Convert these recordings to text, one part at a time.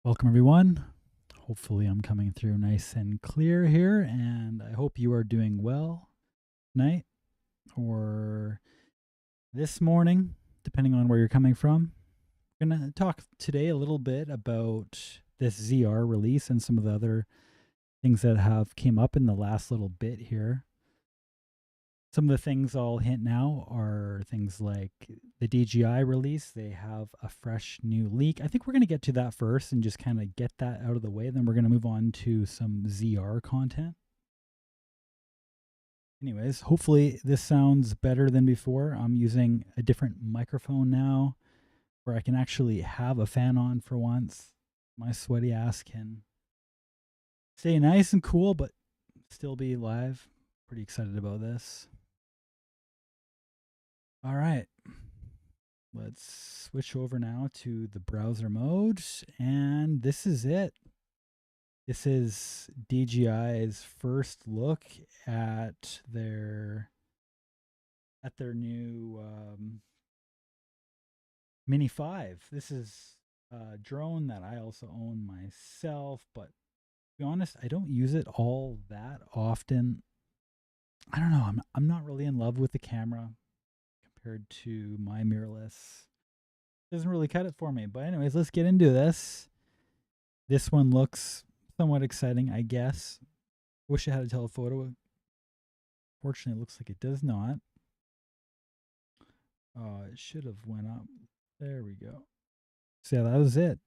Welcome, everyone. Hopefully, I'm coming through nice and clear here, and I hope you are doing well tonight or this morning, depending on where you're coming from. We're going to talk today a little bit about this ZR release and some of the other things that have came up in the last little bit here. Some of the things I'll hint now are things like the DJI release. They have a fresh new leak. I think we're going to get to that first and just kind of get that out of the way. Then we're going to move on to some ZR content. Anyways, hopefully this sounds better than before. I'm using a different microphone now where I can actually have a fan on for once. My sweaty ass can stay nice and cool, but still be live. Pretty excited about this. All right, let's switch over now to the browser mode, and this is it. This is DJI's first look at their new Mini 5. This is a drone that I also own myself, but to be honest, I don't use it all that often. I don't know. I'm not really in love with the camera compared to my mirrorless. Doesn't really cut it for me. But anyways, let's get into this. This one looks somewhat exciting, I guess. Wish I had a telephoto. Fortunately, it looks like it does not. Oh, it should have went up. There we go. So yeah, that was it.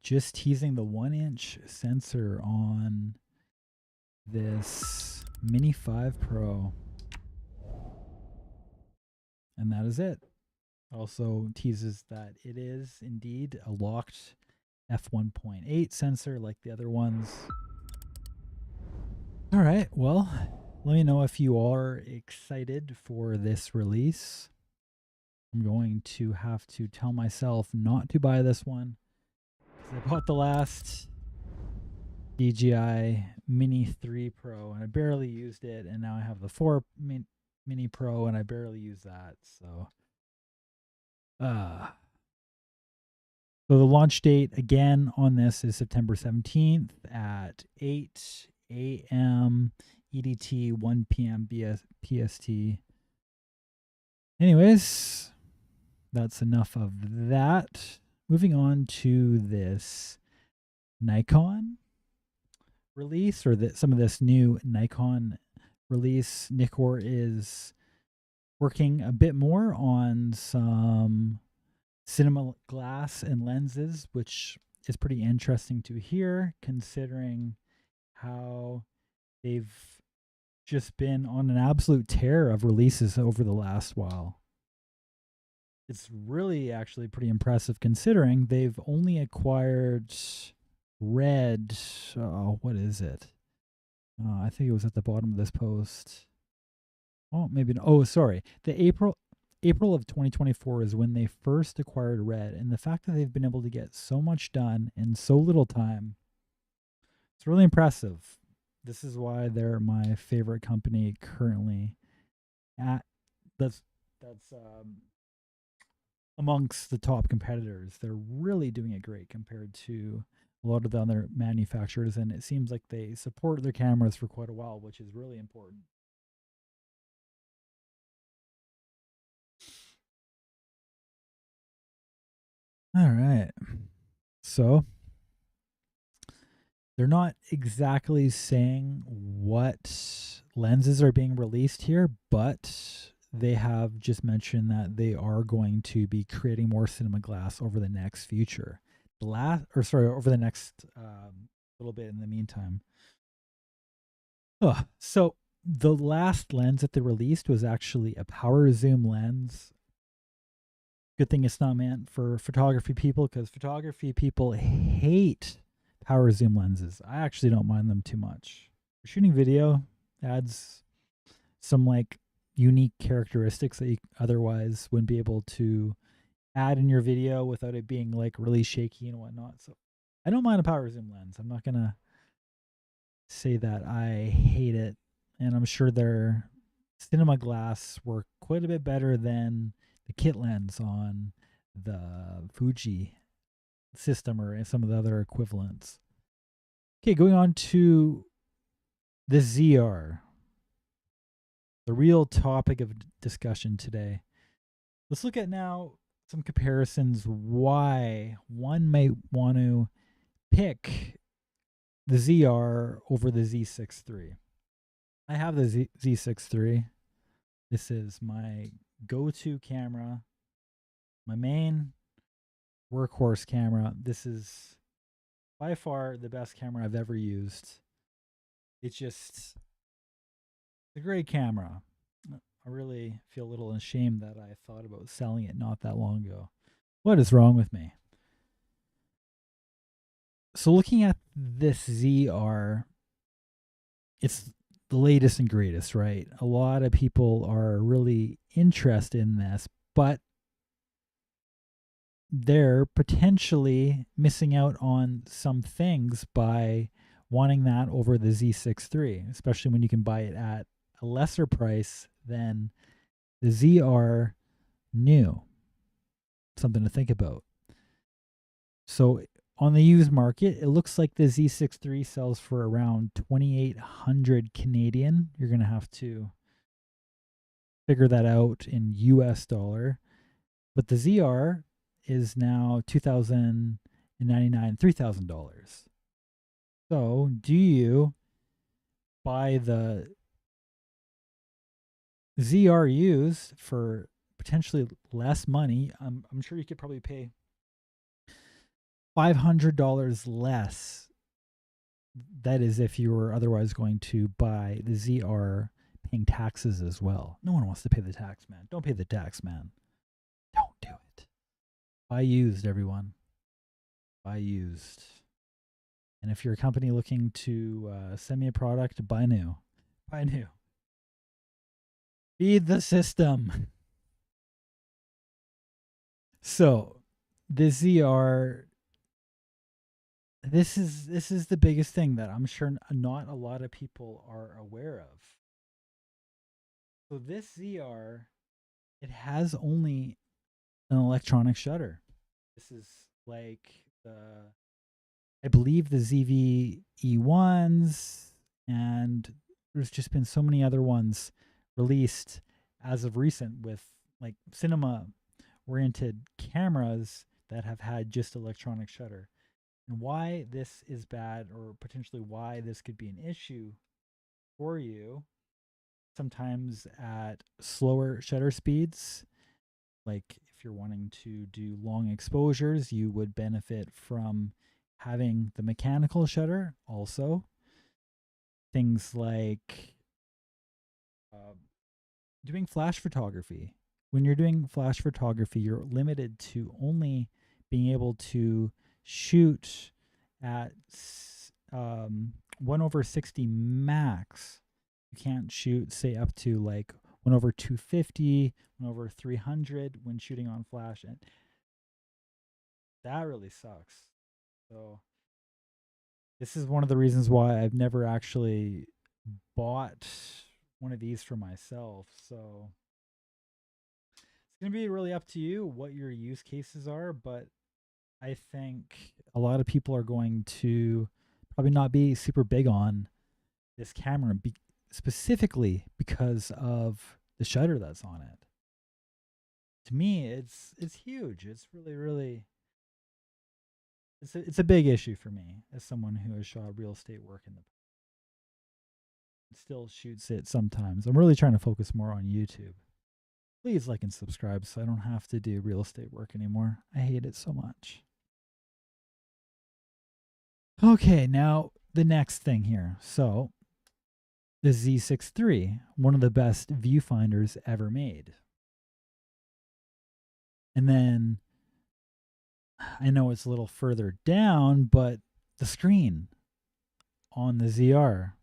Just teasing the 1-inch sensor on this Mini 5 Pro. And that is it. Also teases that it is indeed a locked f1.8 sensor like the other ones. All right, well, let me know if you are excited for this release. I'm going to have to tell myself not to buy this one because I bought the last DJI Mini 3 Pro and I barely used it, and now I have the 4 Mini Pro and I barely use that. So the launch date again on this is September 17th at 8 a.m. EDT, 1 p.m. PST. Anyways, that's enough of that. Moving on to this Nikon release, or some of this new Nikon release. Nikkor is working a bit more on some cinema glass and lenses, which is pretty interesting to hear considering how they've just been on an absolute tear of releases over the last while. It's really actually pretty impressive considering they've only acquired Red. What is it? I think it was at the bottom of this post. Oh, maybe. Oh, sorry. The April of 2024 is when they first acquired Red, and the fact that they've been able to get so much done in so little time, it's really impressive. This is why they're my favorite company currently. That's amongst the top competitors. They're really doing it great compared to a lot of the other manufacturers, and it seems like they support their cameras for quite a while, which is really important. All right. So they're not exactly saying what lenses are being released here, but they have just mentioned that they are going to be creating more cinema glass over the next future. Over the next little bit in the meantime. So the last lens that they released was actually a power zoom lens. Good thing it's not meant for photography people, because photography people hate power zoom lenses. I actually don't mind them too much. For shooting video, adds some like unique characteristics that you otherwise wouldn't be able to add in your video without it being like really shaky and whatnot. So I don't mind a power zoom lens. I'm not gonna say that I hate it, and I'm sure their cinema glass work quite a bit better than the kit lens on the Fuji system or some of the other equivalents. Okay, going on to the ZR, the real topic of discussion today. Let's look at now some comparisons why one might want to pick the ZR over the Z6III. I have the Z6III. This is my go-to camera, my main workhorse camera. This is by far the best camera I've ever used. It's just a great camera. I really feel a little ashamed that I thought about selling it not that long ago. What is wrong with me? So looking at this ZR, it's the latest and greatest, right? A lot of people are really interested in this, but they're potentially missing out on some things by wanting that over the Z6III, especially when you can buy it at a lesser price than the ZR new. Something to think about. So on the used market, it looks like the Z6III sells for around 2,800 Canadian. You're going to have to figure that out in US dollar. But the ZR is now $2,099, $3,000. So do you buy the ZR used for potentially less money? I'm sure you could probably pay $500 less. That is if you were otherwise going to buy the ZR paying taxes as well. No one wants to pay the tax, man. Don't pay the tax, man. Don't do it. Buy used, everyone. Buy used. And if you're a company looking to send me a product, buy new. Buy new. Feed the system. So, the ZR, this is the biggest thing that I'm sure not a lot of people are aware of. So this ZR, it has only an electronic shutter. This is like I believe the ZV-E1s, and there's just been so many other ones released as of recent with like cinema-oriented cameras that have had just electronic shutter. And why this is bad, or potentially why this could be an issue for you, sometimes at slower shutter speeds, like if you're wanting to do long exposures, you would benefit from having the mechanical shutter also. Things like doing flash photography. When you're doing flash photography, you're limited to only being able to shoot at 1/60 max. You can't shoot, say, up to like 1/250, 1/300 when shooting on flash, and that really sucks. So this is one of the reasons why I've never actually bought one of these for myself. So it's going to be really up to you what your use cases are, but I think a lot of people are going to probably not be super big on this camera, specifically because of the shutter that's on it. To me, it's huge. It's really it's a big issue for me as someone who has shot real estate work in the past. Still shoots it sometimes. I'm really trying to focus more on YouTube. Please like and subscribe so I don't have to do real estate work anymore. I hate it so much. Okay, now the next thing here. So the Z6III, one of the best viewfinders ever made. And then I know it's a little further down, but the screen on the ZR,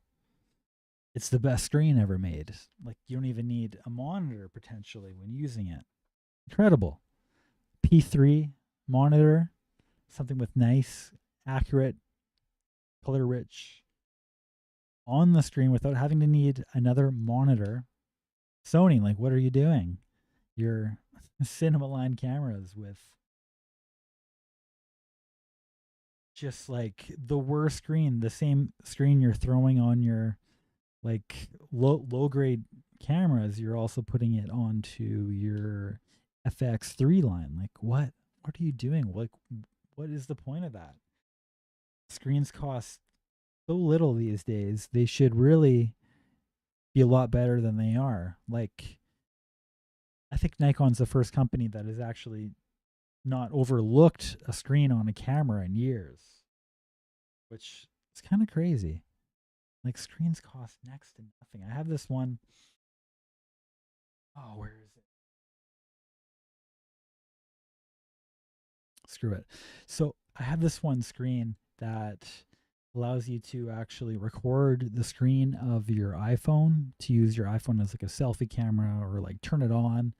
it's the best screen ever made. Like, you don't even need a monitor potentially when using it. Incredible. P3 monitor, something with nice, accurate, color rich on the screen without having to need another monitor. Sony, like, what are you doing? Your cinema line cameras with just like the worst screen, the same screen you're throwing on your like low grade cameras, you're also putting it onto your FX3 line. Like what are you doing? Like what is the point of that? Screens cost so little these days. They should really be a lot better than they are. Like I think Nikon's the first company that has actually not overlooked a screen on a camera in years, which is kind of crazy. Like screens cost next to nothing. I have this one. Oh, where is it? Screw it. So I have this one screen that allows you to actually record the screen of your iPhone, to use your iPhone as like a selfie camera or like turn it on.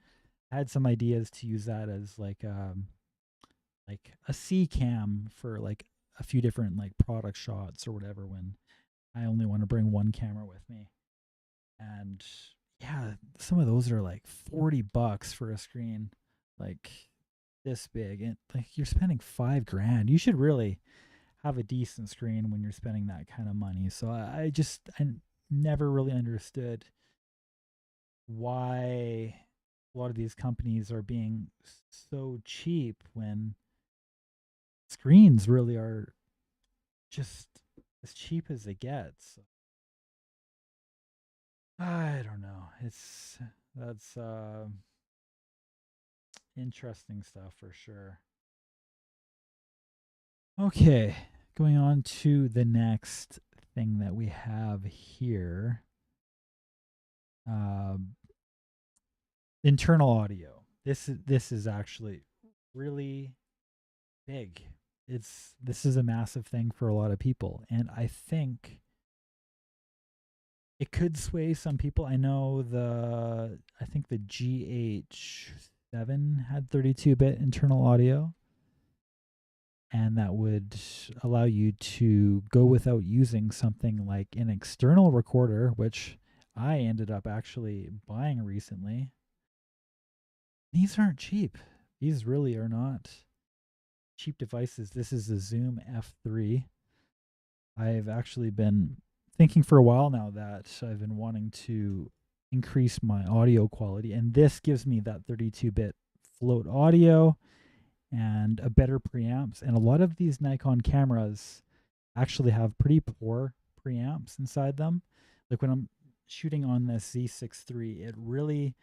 I had some ideas to use that as like a C cam for like a few different like product shots or whatever when I only want to bring one camera with me. And yeah, some of those are like $40 for a screen like this big, and like you're spending 5 grand. You should really have a decent screen when you're spending that kind of money. So I never really understood why a lot of these companies are being so cheap when screens really are just as cheap as it gets. I don't know. That's interesting stuff for sure. Okay, going on to the next thing that we have here. Um, Internal audio. This is actually really big. This is a massive thing for a lot of people, and I think it could sway some people. I think the GH7 had 32-bit internal audio, and that would allow you to go without using something like an external recorder, which I ended up actually buying recently. These aren't cheap. These really are not cheap devices. This is the Zoom F3. I've actually been thinking for a while now that I've been wanting to increase my audio quality, and this gives me that 32-bit float audio and a better preamps. And a lot of these Nikon cameras actually have pretty poor preamps inside them. Like when I'm shooting on this Z6III, it really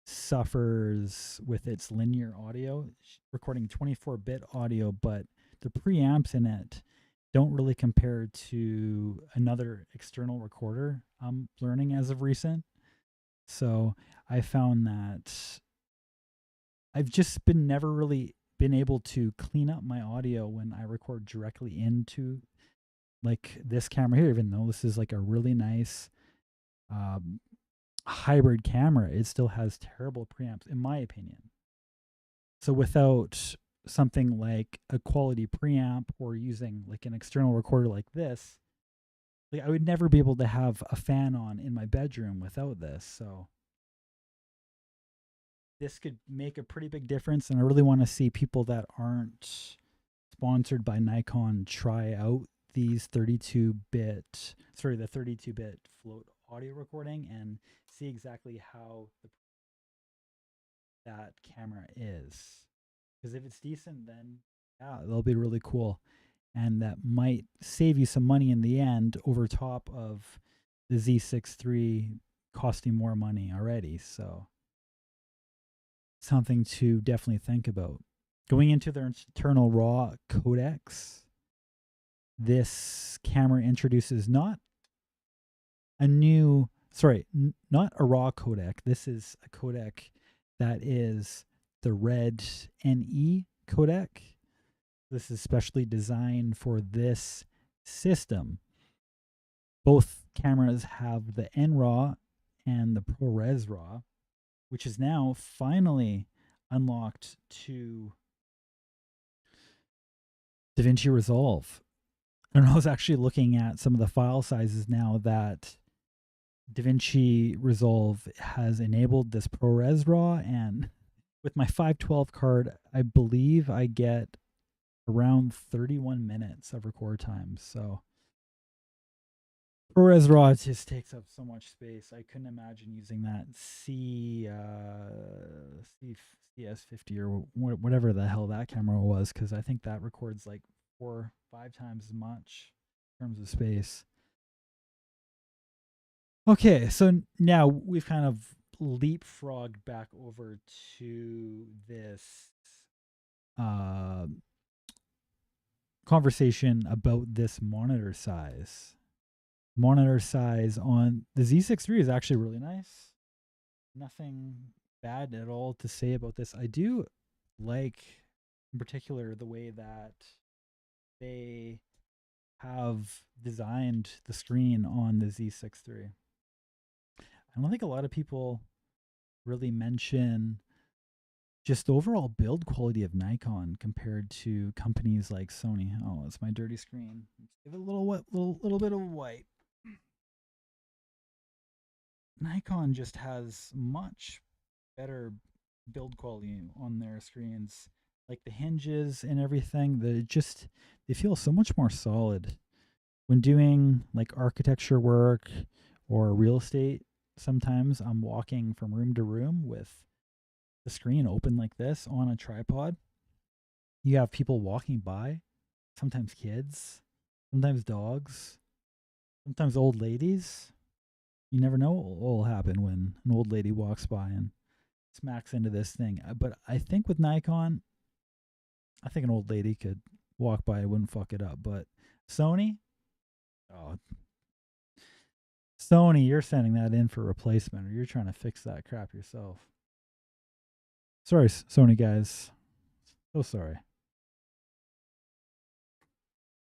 suffers with its linear audio, recording 24-bit audio, but the preamps in it don't really compare to another external recorder I'm learning as of recent. So I found that I've just been never really been able to clean up my audio when I record directly into like this camera here, even though this is like a really nice um, hybrid camera. It still has terrible preamps, in my opinion. So without something like a quality preamp or using like an external recorder like this, like I would never be able to have a fan on in my bedroom without this. So this could make a pretty big difference, and I really want to see people that aren't sponsored by Nikon try out these 32-bit float audio recording and see exactly how that camera is. Because if it's decent, then yeah, they'll be really cool, and that might save you some money in the end over top of the Z6III costing more money already. So something to definitely think about. Going into their internal RAW codecs, this camera introduces not a new, sorry, not a RAW codec. This is a codec that is the Red NE codec. This is specially designed for this system. Both cameras have the NRAW and the ProRes RAW, which is now finally unlocked to DaVinci Resolve. And I was actually looking at some of the file sizes now that DaVinci Resolve has enabled this ProRes RAW, and with my 512 card, I believe I get around 31 minutes of record time. So ProRes RAW just takes up so much space. I couldn't imagine using that CS50 or whatever the hell that camera was, because I think that records like 4 or 5 times as much in terms of space. Okay, so now we've kind of leapfrogged back over to this uh, conversation about this monitor size. Monitor size on the Z6III is actually really nice. Nothing bad at all to say about this. I do like, in particular, the way that they have designed the screen on the Z6III. I don't think a lot of people really mention just the overall build quality of Nikon compared to companies like Sony. Oh, it's my dirty screen. Let's give it a little bit of white. Nikon just has much better build quality on their screens, like the hinges and everything. They feel so much more solid when doing like architecture work or real estate. Sometimes I'm walking from room to room with the screen open like this on a tripod. You have people walking by, sometimes kids, sometimes dogs, sometimes old ladies. You never know what will happen when an old lady walks by and smacks into this thing. But I think with Nikon, I think an old lady could walk by, wouldn't fuck it up. But Sony, oh, Sony, you're sending that in for replacement, or you're trying to fix that crap yourself. Sorry, Sony guys. So sorry.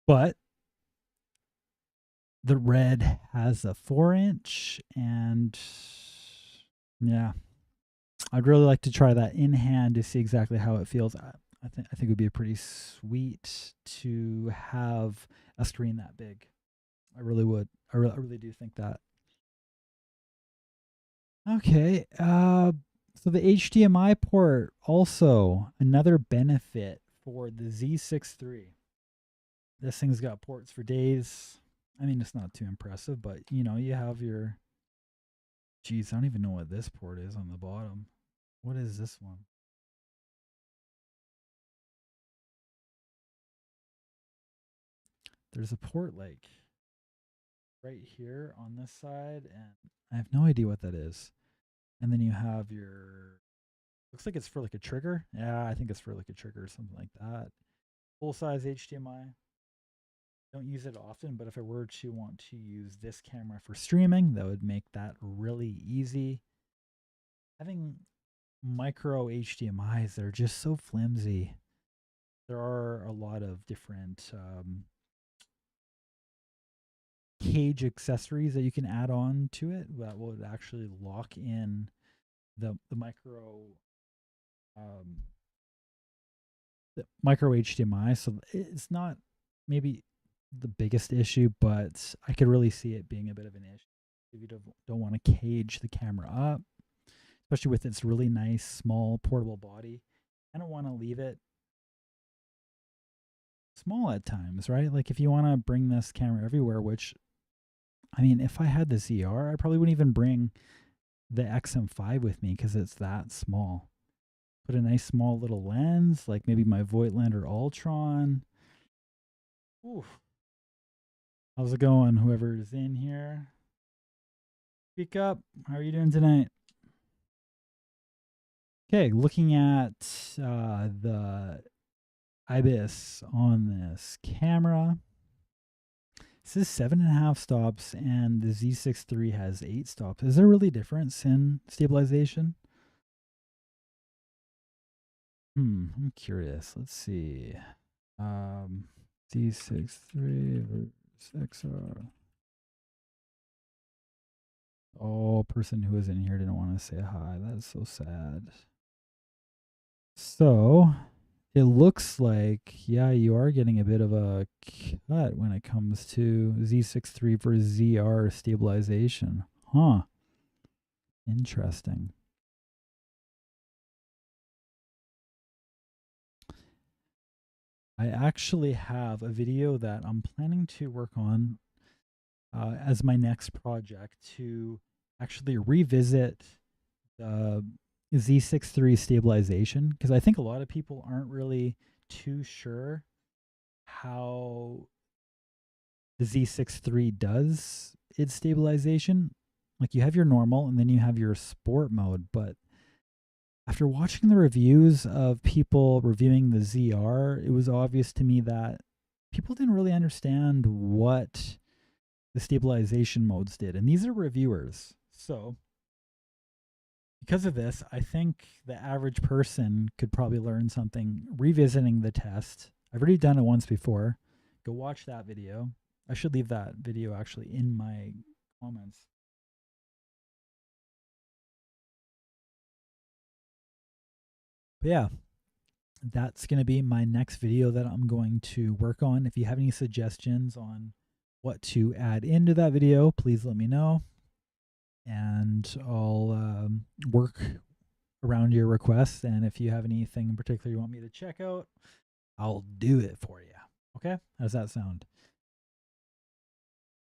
But the Red has a 4-inch, and yeah, I'd really like to try that in hand to see exactly how it feels. I think it would be pretty sweet to have a screen that big. I really would. I really do think that. Okay. So the HDMI port, also another benefit for the Z6III. This thing's got ports for days. I mean, it's not too impressive, but you know, you have your. Geez, I don't even know what this port is on the bottom. What is this one? There's a port like right here on this side, and I have no idea what that is. And then you have your. Looks like it's for like a trigger. Yeah, I think it's for like a trigger or something like that. Full size HDMI. Don't use it often, but if I were to want to use this camera for streaming, that would make that really easy. Having micro HDMIs, they're just so flimsy. There are a lot of different cage accessories that you can add on to it that will actually lock in the um, micro HDMI. So it's not maybe the biggest issue, but I could really see it being a bit of an issue if you don't want to cage the camera up, especially with its really nice small portable body. I don't want to leave it small at times, right? Like if you want to bring this camera everywhere, which I mean, if I had the ZR, I probably wouldn't even bring the X-M5 with me because it's that small. Put a nice small little lens, like maybe my Voigtlander Ultron. Oof. How's it going, whoever's in here? Speak up. How are you doing tonight? Okay, looking at the IBIS on this camera. This is 7.5 stops, and the Z6III has 8 stops. Is there really a difference in stabilization? I'm curious. Let's see. Z6III versus XR. Oh, person who was in here didn't want to say hi. That is so sad. So it looks like, yeah, you are getting a bit of a cut when it comes to Z6III versus ZR stabilization. Huh. Interesting. I actually have a video that I'm planning to work on as my next project to actually revisit the Z6III stabilization, because I think a lot of people aren't really too sure how the Z6III does its stabilization. Like, you have your normal and then you have your sport mode, but after watching the reviews of people reviewing the ZR, it was obvious to me that people didn't really understand what the stabilization modes did. And these are reviewers. So, because of this, I think the average person could probably learn something revisiting the test. I've already done it once before. Go watch that video. I should leave that video actually in my comments. But yeah, that's going to be my next video that I'm going to work on. If you have any suggestions on what to add into that video, please let me know. And I'll work around your requests. And if you have anything in particular you want me to check out, I'll do it for you. Okay? How does that sound?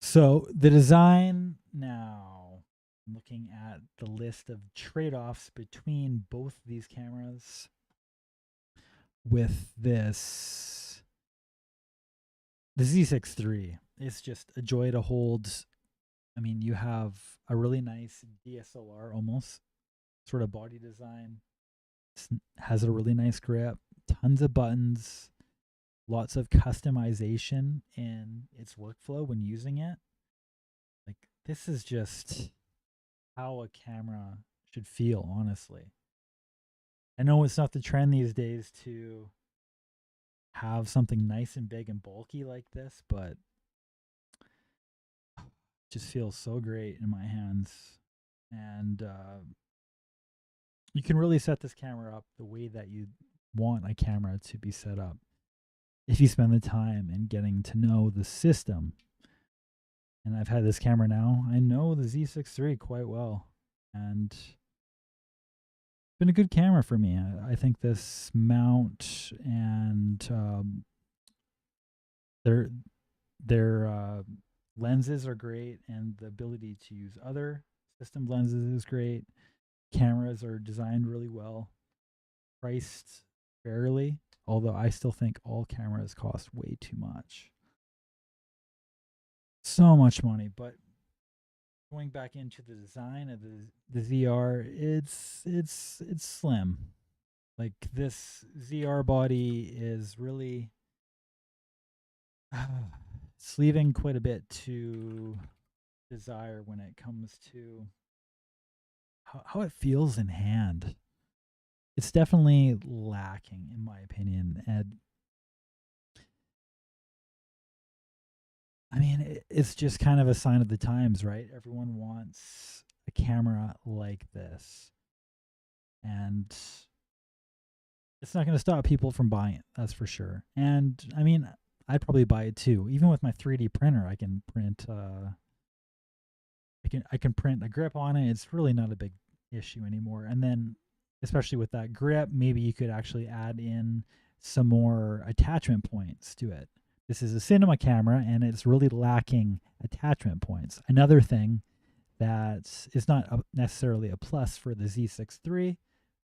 So the design now, looking at the list of trade-offs between both of these cameras with the Z6III. It's just a joy to hold. I mean, you have a really nice DSLR almost sort of body design. It has a really nice grip, tons of buttons, lots of customization in its workflow when using it. Like, this is just how a camera should feel, honestly. I know it's not the trend these days to have something nice and big and bulky like this, but it just feels so great in my hands. And you can really set this camera up the way that you want a camera to be set up if you spend the time in getting to know the system. And I've had this camera now. I know the Z6III quite well, and it's been a good camera for me. I think this mount and their lenses are great, and the ability to use other system lenses is great. Cameras are designed really well, priced fairly, although I still think all cameras cost way too much. So much money. But going back into the design of the ZR, it's slim. Like, this ZR body is really it's leaving quite a bit to desire when it comes to how it feels in hand. It's definitely lacking, in my opinion. And I mean, it's just kind of a sign of the times, right? Everyone wants a camera like this. And it's not going to stop people from buying it, that's for sure. And I mean, I'd probably buy it too. Even with my 3D printer, I can print I can print a grip on it. It's really not a big issue anymore. And then, especially with that grip, maybe you could actually add in some more attachment points to it. This is a cinema camera, and it's really lacking attachment points. Another thing that is not necessarily a plus for the Z6III,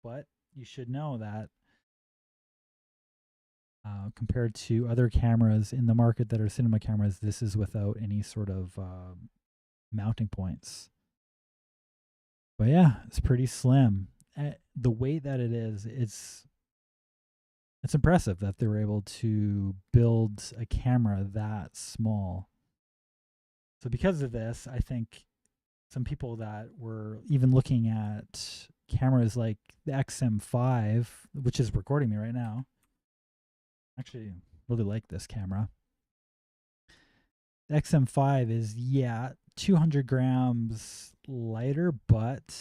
but you should know that compared to other cameras in the market that are cinema cameras, this is without any sort of mounting points. But yeah, it's pretty slim. The weight that it is, it's impressive that they were able to build a camera that small. So because of this, I think some people that were even looking at cameras like the X-M5, which is recording me right now, actually really like this camera. The X-M5 is, 200 grams lighter, but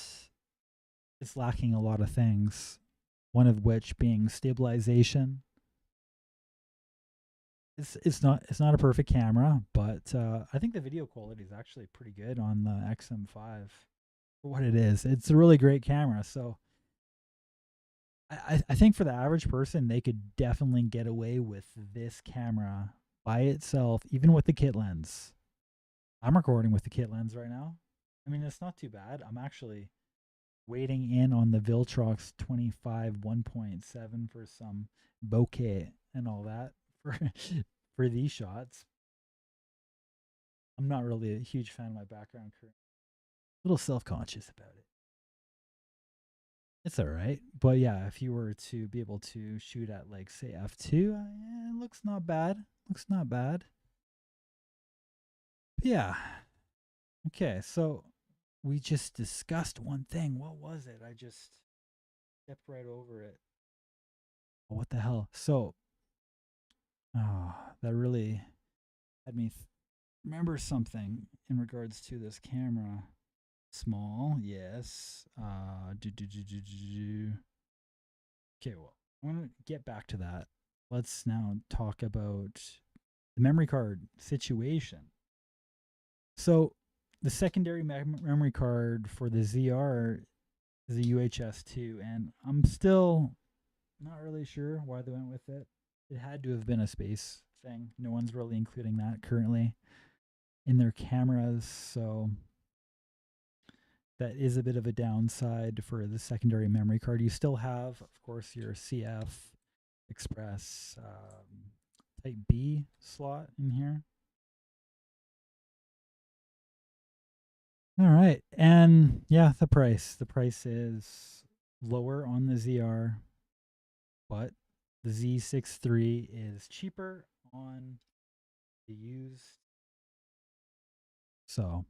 it's lacking a lot of things. One of which being stabilization. It's not a perfect camera, but I think the video quality is actually pretty good on the X-M5 for what it is. It's a really great camera. So I think for the average person, they could definitely get away with this camera by itself, even with the kit lens. I'm recording with the kit lens right now. I mean, it's not too bad. I'm actually waiting in on the Viltrox 25 1.7 for some bokeh and all that for for these shots. I'm not really a huge fan of my background crew. A little self-conscious about it. It's all right. But yeah, if you were to be able to shoot at like say f2, it looks not bad. Looks not bad. But yeah. Okay, so we just discussed one thing. What was it? I just stepped right over it. Oh, what the hell? So, that really had me remember something in regards to this camera. Small, yes. Okay, well, I'm gonna get back to that. Let's now talk about the memory card situation. So, the secondary memory card for the ZR is a UHS-2, and I'm still not really sure why they went with it. It had to have been a space thing. No one's really including that currently in their cameras, so that is a bit of a downside for the secondary memory card. You still have, of course, your CF Express Type B slot in here. All right, and yeah, the price. The price is lower on the ZR, but the Z6III is cheaper on the used. So,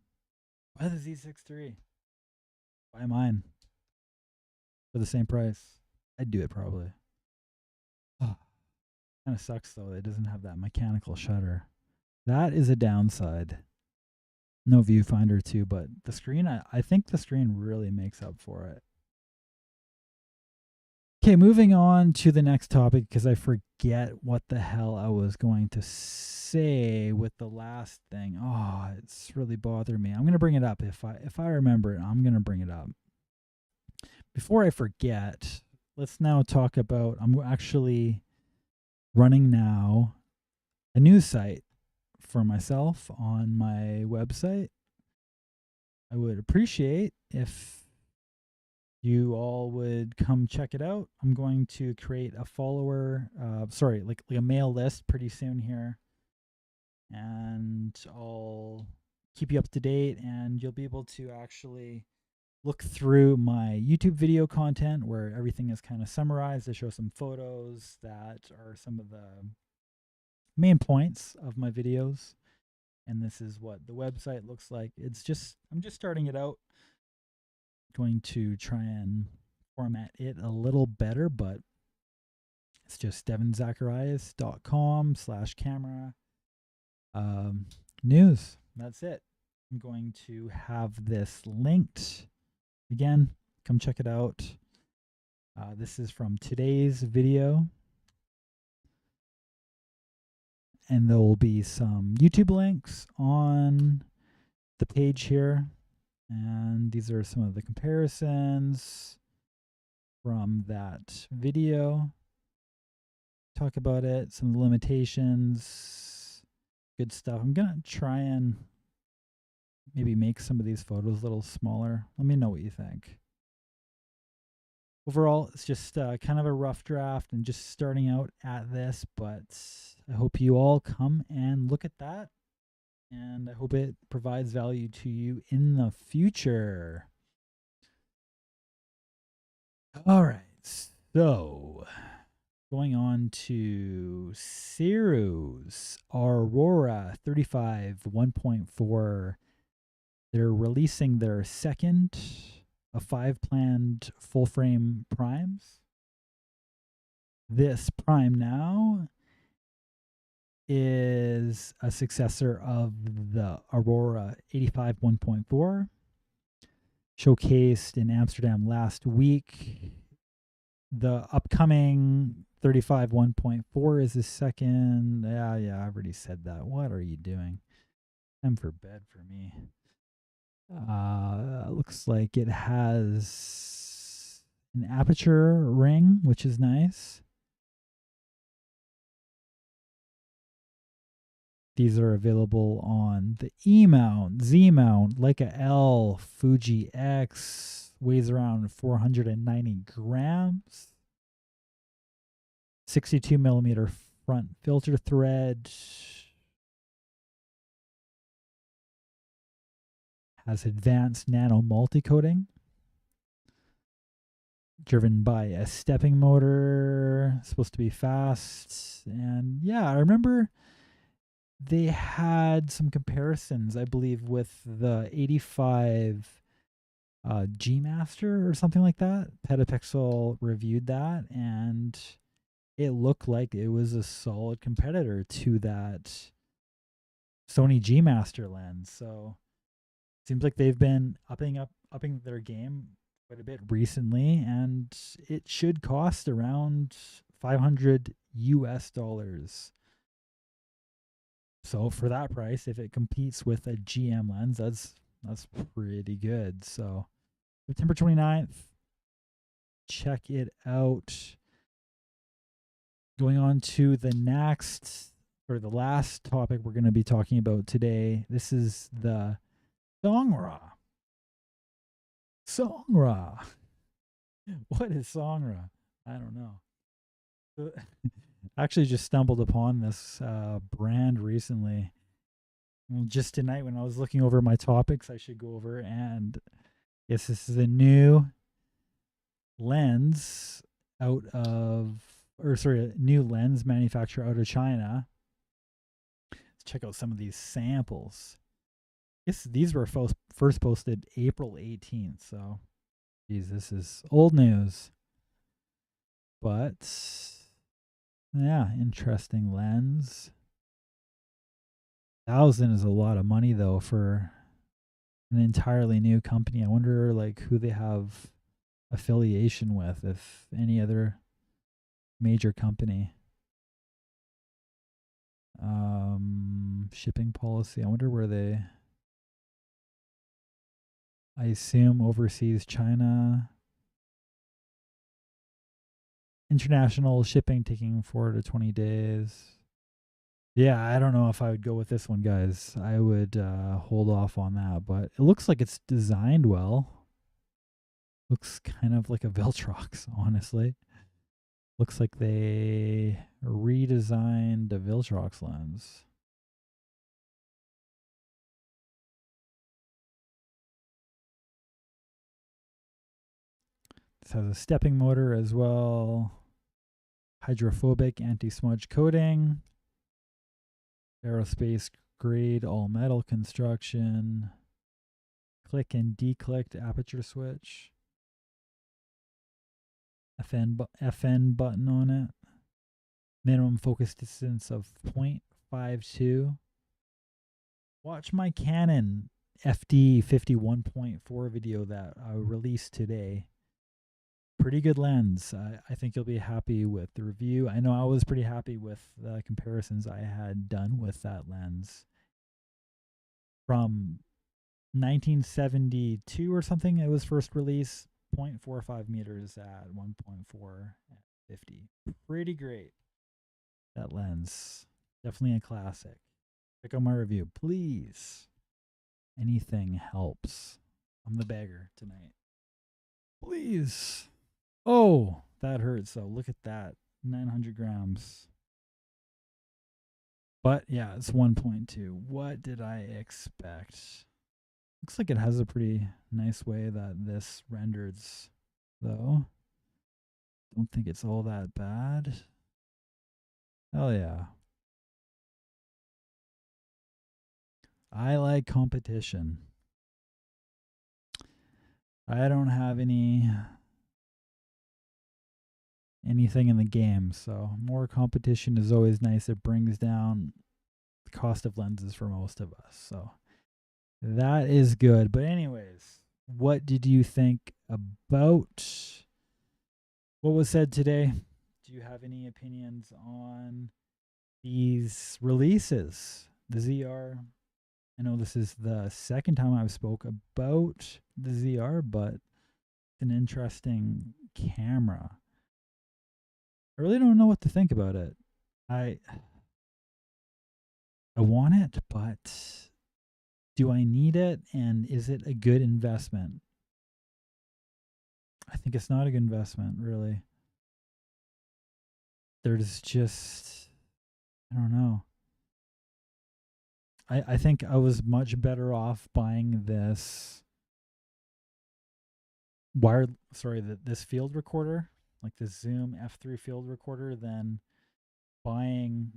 buy the Z6III. Buy mine for the same price. I'd do it probably. Oh, kind of sucks though. It doesn't have that mechanical shutter. That is a downside. No viewfinder too, but the screen, I think the screen really makes up for it. Okay, moving on to the next topic because I forget what the hell I was going to say with the last thing. Oh, it's really bothering me. I'm going to bring it up if I remember it. I'm going to bring it up. Before I forget, let's now talk about I'm actually running now a news site for myself on my website. I would appreciate if you all would come check it out. I'm going to create a follower, like a mail list pretty soon here. And I'll keep you up to date, and you'll be able to actually look through my YouTube video content where everything is kind of summarized. I show some photos that are some of the main points of my videos. And this is what the website looks like. I'm just starting it out. Going to try and format it a little better, but it's just devinzacharias.com/camera news. That's it. I'm going to have this linked again. Come check it out. This is from today's video. And there will be some YouTube links on the page here. And these are some of the comparisons from that video. Talk about it, some of the limitations, good stuff. I'm going to try and maybe make some of these photos a little smaller. Let me know what you think. Overall, it's just kind of a rough draft and just starting out at this, but I hope you all come and look at that. And I hope it provides value to you in the future. All right, so going on to Cirrus Aurora 35 1.4. They're releasing their second of 5 planned full frame primes. This prime now is a successor of the Aurora 85 1.4, showcased in Amsterdam last week. The upcoming 35 1.4 is the second. Yeah, I already said that. What are you doing? Time for bed for me. Looks like it has an aperture ring, which is nice. These are available on the E mount, Z mount, Leica L, Fuji X, weighs around 490 grams. 62 millimeter front filter thread. Has advanced nano multi-coating. Driven by a stepping motor. Supposed to be fast. And yeah, I remember they had some comparisons, I believe, with the 85 G Master or something like that. Petapixel reviewed that, and it looked like it was a solid competitor to that Sony G Master lens. So seems like they've been upping their game quite a bit recently, and it should cost around $500 US. So for that price, if it competes with a GM lens, that's pretty good. So September 29th, check it out. Going on to the next, or the last topic we're going to be talking about today. This is the SongRaw. SongRaw. What is SongRaw? I don't know. Actually just stumbled upon this brand recently. Well, just tonight when I was looking over my topics I should go over, and yes, this is a new lens new lens manufacturer out of China. Let's check out some of these samples. Yes, these were first posted April 18th, so geez, this is old news. But yeah, interesting lens. 1,000 is a lot of money though for an entirely new company. I wonder like who they have affiliation with, if any other major company. Shipping policy. I wonder where they. I assume overseas, China. International shipping taking 4 to 20 days. Yeah, I don't know if I would go with this one, guys. I would hold off on that, but it looks like it's designed well. Looks kind of like a Viltrox, honestly. Looks like they redesigned the Viltrox lens. This has a stepping motor as well. Hydrophobic anti-smudge coating. Aerospace grade all metal construction. Click and declicked aperture switch. FN button on it. Minimum focus distance of 0.52. Watch my Canon FD 51.4 video that I released today. Pretty good lens. I think you'll be happy with the review. I know I was pretty happy with the comparisons I had done with that lens. From 1972 or something, it was first released. 0.45 meters at 1.4 at 50. Pretty great. That lens. Definitely a classic. Check out my review, please. Anything helps. I'm the beggar tonight. Please. Oh, that hurts. So look at that. 900 grams. But yeah, it's 1.2. What did I expect? Looks like it has a pretty nice way that this renders, though. Don't think it's all that bad. Hell yeah. I like competition. I don't have anything in the game, so more competition is always nice. It brings down the cost of lenses for most of us, so that is good. But anyways, what did you think about what was said today? Do you have any opinions on these releases? The ZR. I know this is the second time I've spoke about the ZR, but it's an interesting camera. I really don't know what to think about it. I want it, but do I need it? And is it a good investment? I think it's not a good investment, really. There's just, I don't know. I think I was much better off buying this this field recorder, like the Zoom F3 field recorder, than buying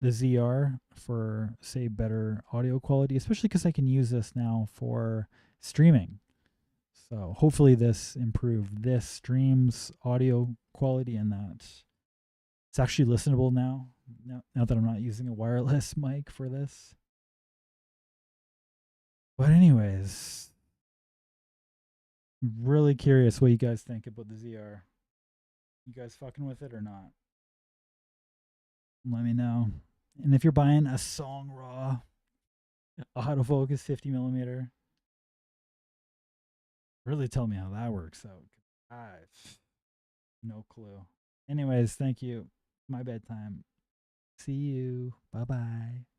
the ZR for, say, better audio quality, especially because I can use this now for streaming. So hopefully this improved this stream's audio quality, and that it's actually listenable now that I'm not using a wireless mic for this. But anyways, really curious what you guys think about the ZR. You guys fucking with it or not? Let me know. And if you're buying a SongRaw autofocus 50mm, really tell me how that works out. I've no clue. Anyways, thank you. My bedtime. See you. Bye bye.